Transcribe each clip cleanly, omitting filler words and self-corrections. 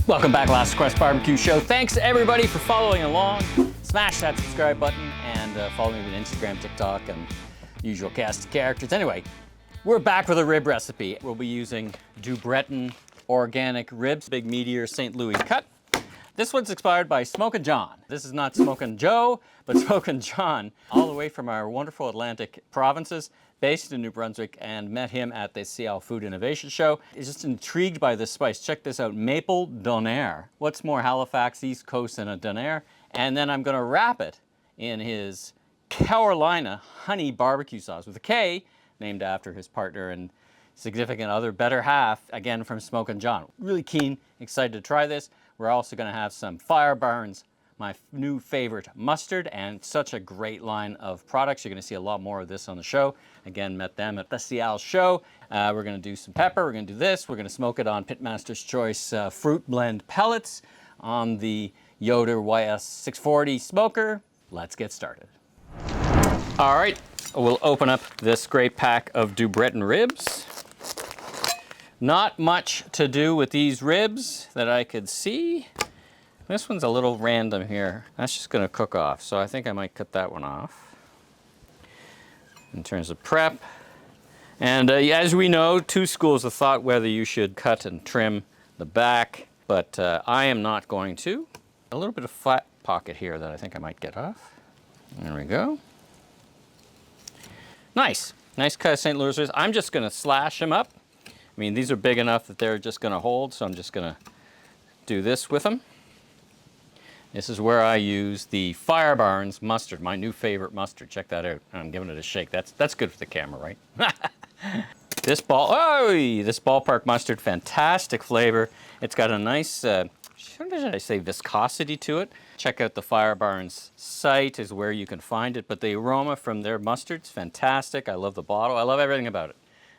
Welcome back, Last Request BBQ Show. Thanks everybody for following along. Smash that subscribe button and follow me on Instagram, TikTok, and usual cast of characters. Anyway, we're back with a rib recipe. We'll be using Du Breton organic ribs, big meatier St. Louis cut. This one's inspired by Smokin Jon. This is not Smokin Joe, but Smokin Jon, all the way from our wonderful Atlantic provinces, based in New Brunswick, and met him at the SIAL Food Innovation Show. He's just intrigued by this spice. Check this out, Maple Donair. What's more Halifax, East Coast than a Donair? And then I'm gonna wrap it in his Karolina Honey BBQ Sauce with a K, named after his partner and significant other, better half, again from Smokin Jon. Really keen, excited to try this. We're also gonna have some Fireburns, my new favorite mustard, and such a great line of products. You're gonna see a lot more of this on the show. Again, met them at the SIAL show. We're gonna do some pepper, we're gonna do this. We're gonna smoke it on Pitmaster's Choice fruit blend pellets on the Yoder YS640 smoker. Let's get started. All right, we'll open up this great pack of Du Breton ribs. Not much to do with these ribs that I could see. This one's a little random here. That's just gonna cook off, so I think I might cut that one off. In terms of prep. And as we know, two schools of thought whether you should cut and trim the back, but I am not going to. A little bit of flat pocket here that I think I might get off. There we go. Nice, nice cut of St. Louis ribs. I'm just gonna slash them up. I mean, these are big enough that they're just gonna hold, so I'm just gonna do this with them. This is where I use the Fireburns mustard, my new favorite mustard. Check that out. I'm giving it a shake. That's good for the camera, right? This ballpark mustard, fantastic flavor. It's got a nice, what did I say, viscosity to it. Check out the Fireburns site is where you can find it, but the aroma from their mustard's fantastic. I love the bottle. I love everything about it,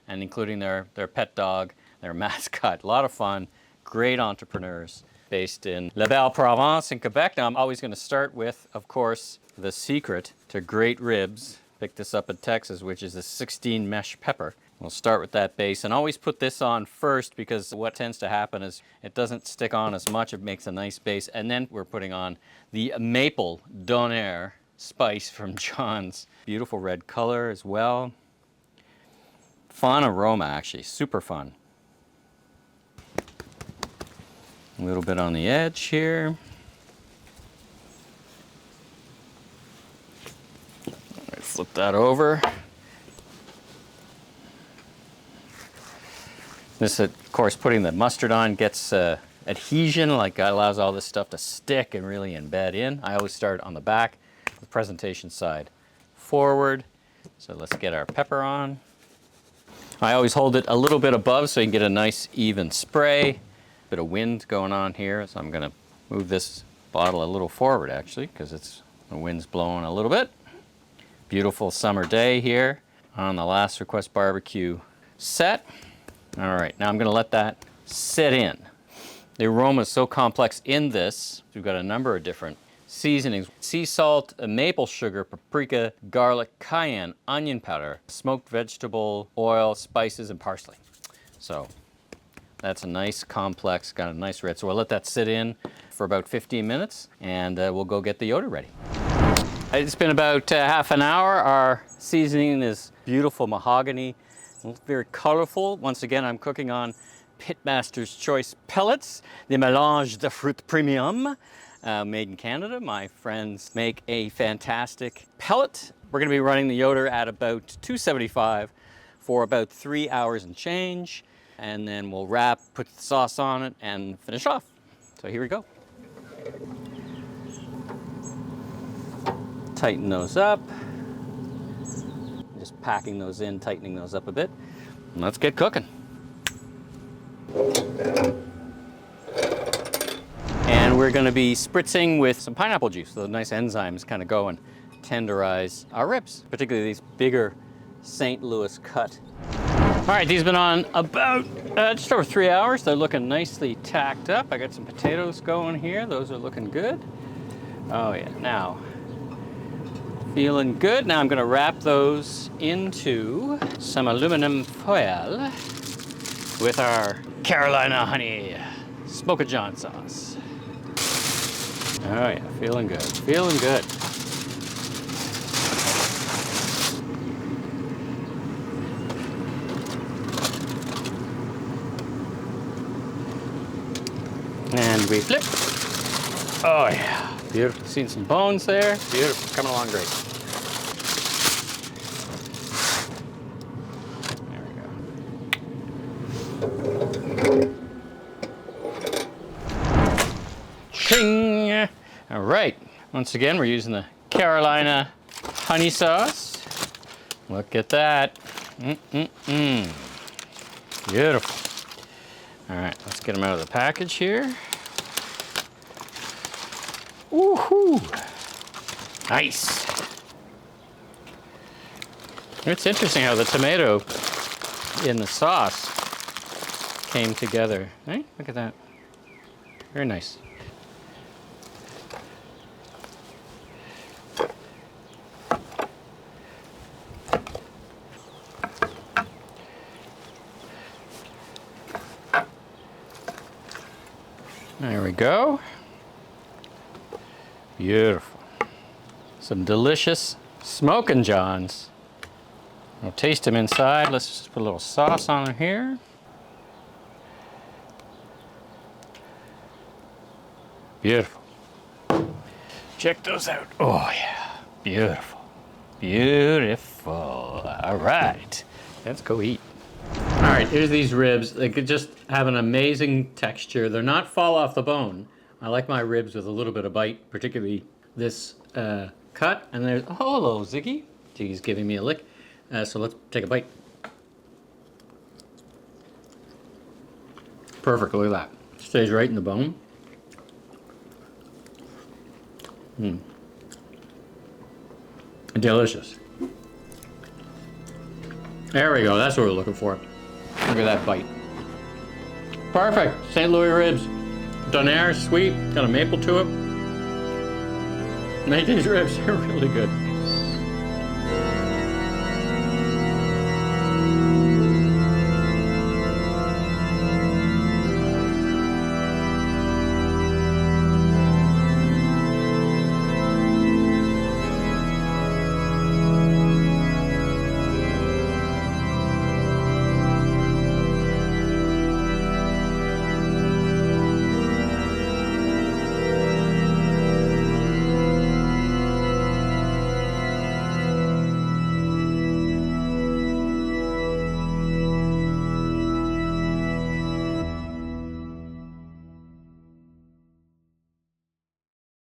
and including their pet dog, their mascot. A lot of fun, great entrepreneurs based in La Belle Provence in Quebec. Now I'm always gonna start with, of course, the secret to great ribs. Picked this up in Texas, which is a 16 mesh pepper. We'll start with that base and always put this on first because what tends to happen is it doesn't stick on as much. It makes a nice base. And then we're putting on the Maple Donair spice from Jon's. Beautiful red color as well. Fun aroma, actually, super fun. A little bit on the edge here. All right, flip that over. This, of course, putting the mustard on gets adhesion, like allows all this stuff to stick and really embed in. I always start on the back, the presentation side forward. So let's get our pepper on. I always hold it a little bit above so you can get a nice even spray. Bit of wind going on here, so I'm gonna move this bottle a little forward actually, because the wind's blowing a little bit. Beautiful summer day here on the Last Request BBQ set. All right, now I'm gonna let that sit in. The aroma is so complex in this. We've got a number of different seasonings. Sea salt, maple sugar, paprika, garlic, cayenne, onion powder, smoked vegetable oil, spices, and parsley. So that's a nice complex, got a nice red. So we'll let that sit in for about 15 minutes and we'll go get the Yoder ready. It's been about half an hour. Our seasoning is beautiful mahogany, very colorful. Once again, I'm cooking on Pitmaster's Choice pellets, the Mélange de Fruit Premium, made in Canada. My friends make a fantastic pellet. We're gonna be running the Yoder at about 275 for about 3 hours and change. And then we'll wrap, put the sauce on it, and finish off. So here we go. Tighten those up. Just packing those in, tightening those up a bit. And let's get cooking. And we're gonna be spritzing with some pineapple juice. So the nice enzymes kind of go and tenderize our ribs, particularly these bigger St. Louis cut. All right, these have been on about just over 3 hours. They're looking nicely tacked up. I got some potatoes going here. Those are looking good. Oh yeah, now feeling good. Now I'm gonna wrap those into some aluminum foil with our Karolina Honey Smokin Jon sauce. Oh yeah, feeling good, feeling good. And we flip. Oh yeah, beautiful. Seen some bones there. Beautiful, coming along great. Ching! All right. Once again, we're using the Karolina Honey sauce. Look at that. Beautiful. All right, let's get them out of the package here. Woohoo! Nice. It's interesting how the tomato in the sauce came together. Hey, look at that. Very nice. There we go. Beautiful. Some delicious Smokin Jons. We'll taste them inside. Let's just put a little sauce on here. Beautiful. Check those out. Oh yeah, beautiful. Beautiful. All right, let's go eat. All right, here's these ribs. They could just have an amazing texture. They're not fall off the bone. I like my ribs with a little bit of bite, particularly this cut. And there's, oh, hello, Ziggy. Ziggy's giving me a lick. So let's take a bite. Perfect, look at that. Stays right in the bone. Delicious. There we go, that's what we're looking for. Look at that bite. Perfect, St. Louis ribs. Donair, sweet, got a maple to it. Make these ribs, they're really good.